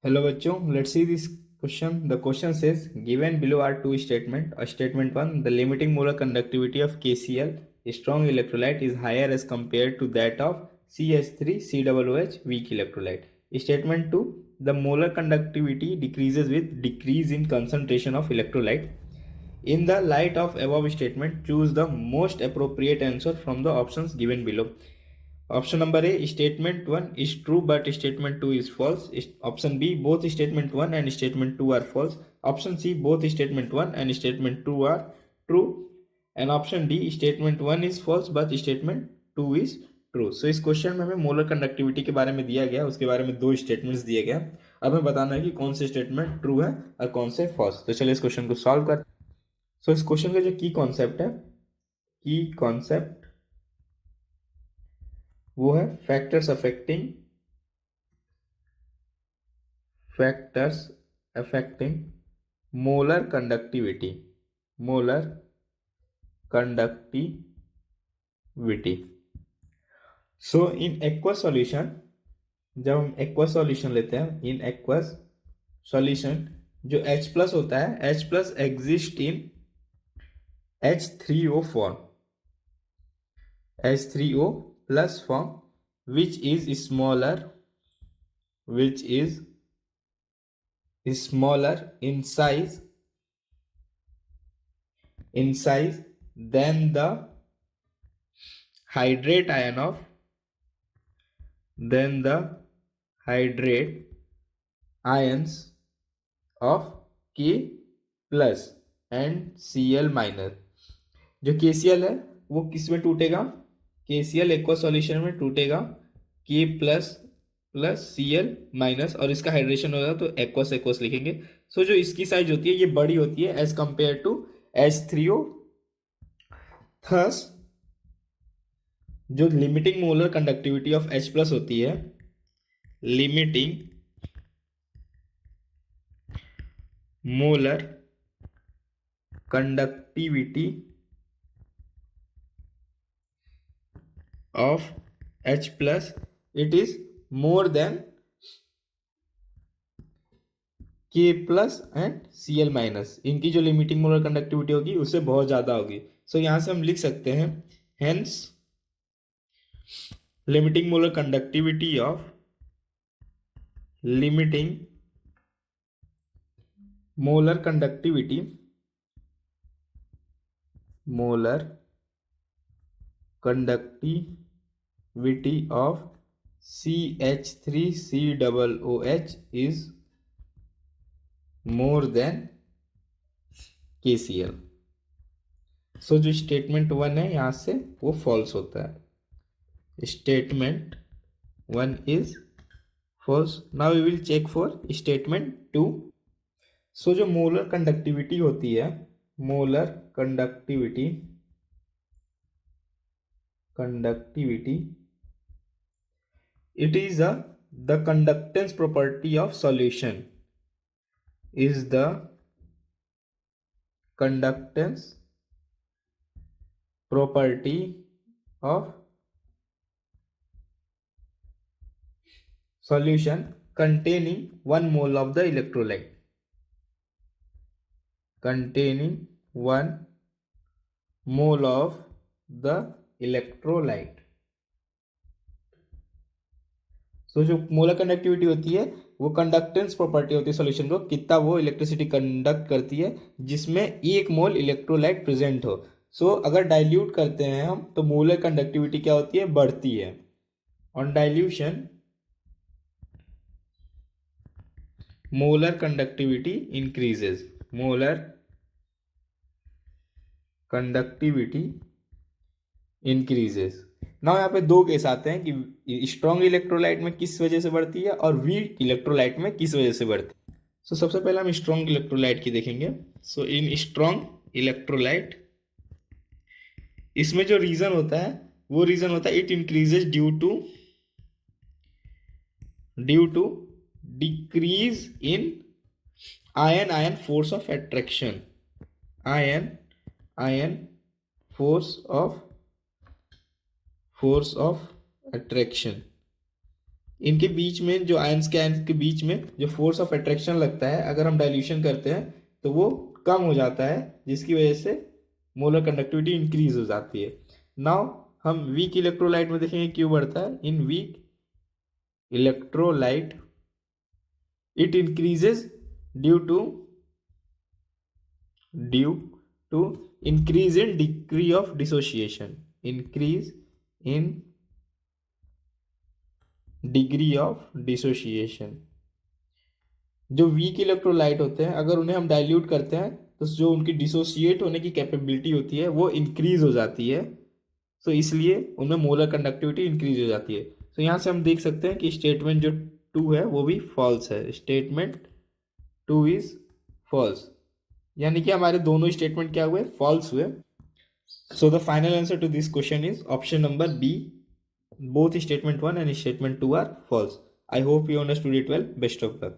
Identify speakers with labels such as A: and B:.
A: Hello बच्चों, let's see this question. The question says given below are two statement. Statement 1, the limiting molar conductivity of KCl strong electrolyte is higher as compared to that of CH3 COOH weak electrolyte. Statement 2, the molar conductivity decreases with decrease in concentration of electrolyte. In the light of above statement, choose the most appropriate answer from the options given below. Option number A, statement 1 is true but statement 2 is false. Option B, both statement 1 and statement 2 are false. Option C, both statement 1 and statement 2 are true. And option D, statement 1 is false but statement 2 is true. So इस question में हमें molar conductivity के बारे में दिया गया, उसके बारे में दो स्टेटमेंट्स दिए गए. अब हमें बताना है कि कौन से स्टेटमेंट ट्रू है और कौन से फॉल्स. तो चलिए इस क्वेश्चन को सॉल्व कर. सो इस क्वेश्चन का जो की कॉन्सेप्ट है, की कॉन्सेप्ट वो है factors affecting molar conductivity. So in aqueous solution, जब हम एक्वस सॉल्यूशन लेते हैं, इन एक्वस सॉल्यूशन जो H प्लस होता है, H plus exist in H3O form, H3O plus form, which is smaller in size than the hydrate ion of K plus and Cl minus. जो KCl है वो किस में टूटेगा? KCl एक्वा सॉल्यूशन में टूटेगा K प्लस Cl माइनस, और इसका हाइड्रेशन होगा तो एक्वस एक्वस लिखेंगे. सो जो इसकी साइज होती है ये बड़ी होती है as compare to H3O. Thus जो limiting molar conductivity of H plus होती है, limiting molar conductivity of H plus, it is more than K plus and Cl minus. इनकी जो लिमिटिंग मोलर कंडक्टिविटी होगी उससे बहुत ज्यादा होगी. सो यहां से हम लिख सकते हैं hence limiting molar conductivity of of CH3COOH is more than KCl. सो जो स्टेटमेंट 1 है यहां से वो फॉल्स होता है. Statement 1 is false. Now we will check for statement 2. सो जो मोलर कंडक्टिविटी होती है, molar conductivity it is the conductance property of solution, is the conductance property of solution containing 1 mole of the electrolyte, containing 1 mole of the electrolyte. तो जो molar conductivity होती है वो conductance property होती है solution को, कितना वो इलेक्ट्रिसिटी कंडक्ट करती है जिसमें 1 मोल इलेक्ट्रोलाइट प्रेजेंट हो. सो अगर डाइल्यूट करते हैं हम तो मोलर कंडक्टिविटी क्या होती है? बढ़ती है. On dilution molar conductivity increases. Molar conductivity increases. Now यहाँ पे दो केस आते हैं कि स्ट्रॉन्ग इलेक्ट्रोलाइट में किस वजह से बढ़ती है और वीक इलेक्ट्रोलाइट में किस वजह से बढ़ती है. सो सबसे पहले हम स्ट्रॉन्ग इलेक्ट्रोलाइट की देखेंगे. सो इन स्ट्रॉन्ग इलेक्ट्रोलाइट इसमें जो रीजन होता है वो रीजन होता है it increases due to decrease in ion force of attraction. Ion force of attraction. इनके बीच में जो आयंस के आयंस के बीच में जो फोर्स ऑफ अट्रैक्शन लगता है, अगर हम डाइल्यूशन करते हैं तो वो कम हो जाता है, जिसकी वजह से मोलर कंडक्टिविटी इंक्रीज हो जाती है। नाउ हम वीक इलेक्ट्रोलाइट में देखेंगे क्यों बढ़ता है। In weak electrolyte it increases due to increase in degree of dissociation, increase in degree of dissociation। जो वीक इलेक्ट्रोलाइट होते हैं अगर उन्हें हम डाइल्यूट करते हैं तो जो उनकी डिसोसिएट होने की कैपेबिलिटी होती है वो इंक्रीज हो जाती है, तो इसलिए उनमें मोलर कंडक्टिविटी इंक्रीज हो जाती है। तो यहाँ से हम देख सकते हैं कि स्टेटमेंट जो 2 है वो भी फॉल्स है, स्टेटमेंट 2 इज फॉल्स, यानी कि हमारे दोनों स्टेटमेंट क्या हुए, फॉल्स हुए। So the final answer to this question is option number b, both statement 1 and statement 2 are false. I hope you understood it well. Best of luck.